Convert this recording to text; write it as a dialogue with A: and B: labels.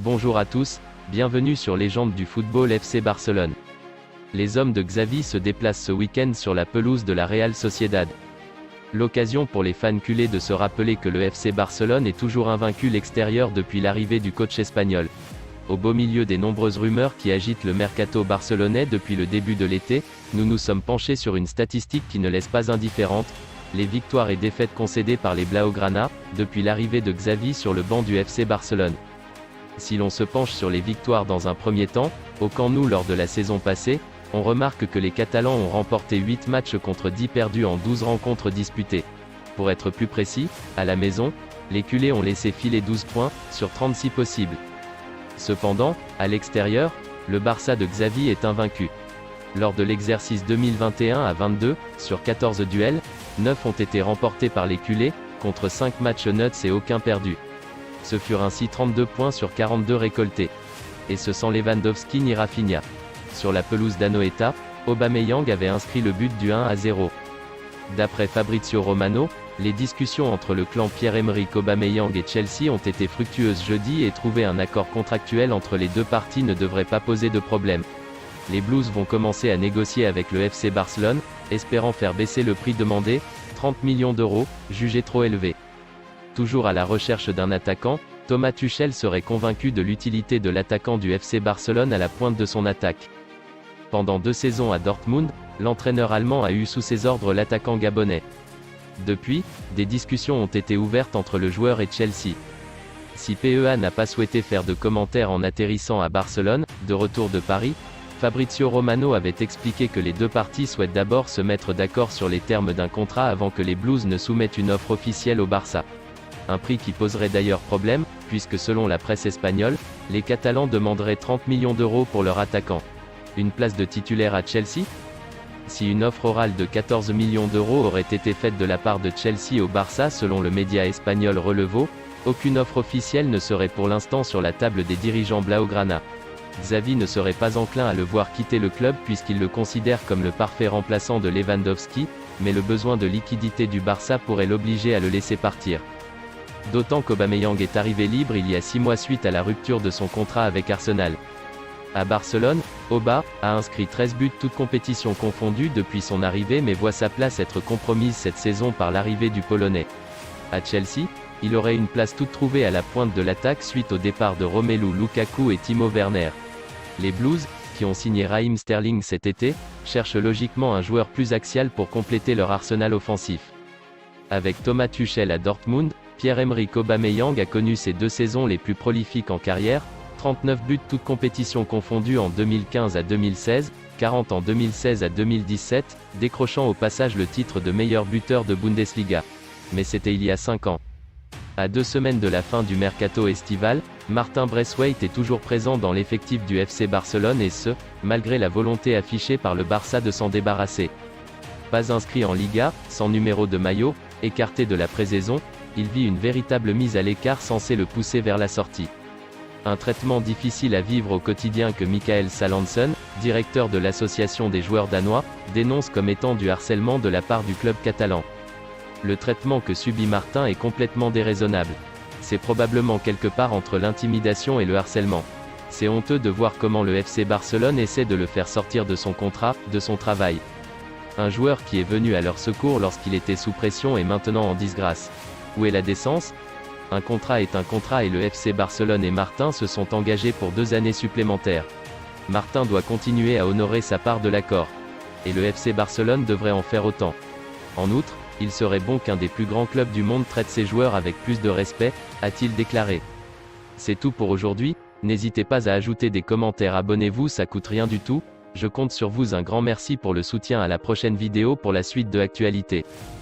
A: Bonjour à tous, bienvenue sur Légende du football FC Barcelone. Les hommes de Xavi se déplacent ce week-end sur la pelouse de la Real Sociedad. L'occasion pour les fans culés de se rappeler que le FC Barcelone est toujours invaincu l'extérieur depuis l'arrivée du coach espagnol. Au beau milieu des nombreuses rumeurs qui agitent le mercato barcelonais depuis le début de l'été, nous nous sommes penchés sur une statistique qui ne laisse pas indifférente, les victoires et défaites concédées par les Blaugrana, depuis l'arrivée de Xavi sur le banc du FC Barcelone. Si l'on se penche sur les victoires dans un premier temps, au Camp Nou lors de la saison passée, on remarque que les Catalans ont remporté 8 matchs contre 10 perdus en 12 rencontres disputées. Pour être plus précis, à la maison, les culés ont laissé filer 12 points, sur 36 possibles. Cependant, à l'extérieur, le Barça de Xavi est invaincu. Lors de l'exercice 2021-22, sur 14 duels, 9 ont été remportés par les culés, contre 5 matchs nuls et aucun perdu. Ce furent ainsi 32 points sur 42 récoltés. Et ce sans Lewandowski ni Rafinha. Sur la pelouse d'Anoeta, Aubameyang avait inscrit le but du 1-0. D'après Fabrizio Romano, les discussions entre le clan Pierre-Emerick Aubameyang et Chelsea ont été fructueuses jeudi et trouver un accord contractuel entre les deux parties ne devrait pas poser de problème. Les Blues vont commencer à négocier avec le FC Barcelone, espérant faire baisser le prix demandé, 30 millions d'euros, jugé trop élevé. Toujours à la recherche d'un attaquant, Thomas Tuchel serait convaincu de l'utilité de l'attaquant du FC Barcelone à la pointe de son attaque. Pendant 2 saisons à Dortmund, l'entraîneur allemand a eu sous ses ordres l'attaquant gabonais. Depuis, des discussions ont été ouvertes entre le joueur et Chelsea. Si PEA n'a pas souhaité faire de commentaires en atterrissant à Barcelone, de retour de Paris, Fabrizio Romano avait expliqué que les deux parties souhaitent d'abord se mettre d'accord sur les termes d'un contrat avant que les Blues ne soumettent une offre officielle au Barça. Un prix qui poserait d'ailleurs problème, puisque selon la presse espagnole, les Catalans demanderaient 30 millions d'euros pour leur attaquant. Une place de titulaire à Chelsea ? Si une offre orale de 14 millions d'euros aurait été faite de la part de Chelsea au Barça selon le média espagnol Relevo, aucune offre officielle ne serait pour l'instant sur la table des dirigeants Blaugrana. Xavi ne serait pas enclin à le voir quitter le club puisqu'il le considère comme le parfait remplaçant de Lewandowski, mais le besoin de liquidité du Barça pourrait l'obliger à le laisser partir. D'autant qu'Aubameyang est arrivé libre il y a 6 mois suite à la rupture de son contrat avec Arsenal. À Barcelone, Auba a inscrit 13 buts toutes compétitions confondues depuis son arrivée mais voit sa place être compromise cette saison par l'arrivée du Polonais. À Chelsea, il aurait une place toute trouvée à la pointe de l'attaque suite au départ de Romelu Lukaku et Timo Werner. Les Blues, qui ont signé Raheem Sterling cet été, cherchent logiquement un joueur plus axial pour compléter leur arsenal offensif. Avec Thomas Tuchel à Dortmund, Pierre-Emerick Aubameyang a connu ses 2 saisons les plus prolifiques en carrière, 39 buts toutes compétitions confondues en 2015 à 2016, 40 en 2016 à 2017, décrochant au passage le titre de meilleur buteur de Bundesliga. Mais c'était il y a 5 ans. À 2 semaines de la fin du mercato estival, Martin Braithwaite est toujours présent dans l'effectif du FC Barcelone et ce, malgré la volonté affichée par le Barça de s'en débarrasser. Pas inscrit en Liga, sans numéro de maillot, écarté de la pré-saison, il vit une véritable mise à l'écart censée le pousser vers la sortie. Un traitement difficile à vivre au quotidien que Michael Salanson, directeur de l'association des joueurs danois, dénonce comme étant du harcèlement de la part du club catalan. Le traitement que subit Martin est complètement déraisonnable. C'est probablement quelque part entre l'intimidation et le harcèlement. C'est honteux de voir comment le FC Barcelone essaie de le faire sortir de son contrat, de son travail. Un joueur qui est venu à leur secours lorsqu'il était sous pression est maintenant en disgrâce. Où est la décence ? Un contrat est un contrat et le FC Barcelone et Martin se sont engagés pour 2 années supplémentaires. Martin doit continuer à honorer sa part de l'accord. Et le FC Barcelone devrait en faire autant. En outre, il serait bon qu'un des plus grands clubs du monde traite ses joueurs avec plus de respect, a-t-il déclaré. C'est tout pour aujourd'hui, n'hésitez pas à ajouter des commentaires, abonnez-vous, ça coûte rien du tout, je compte sur vous, un grand merci pour le soutien, à la prochaine vidéo pour la suite de l'actualité.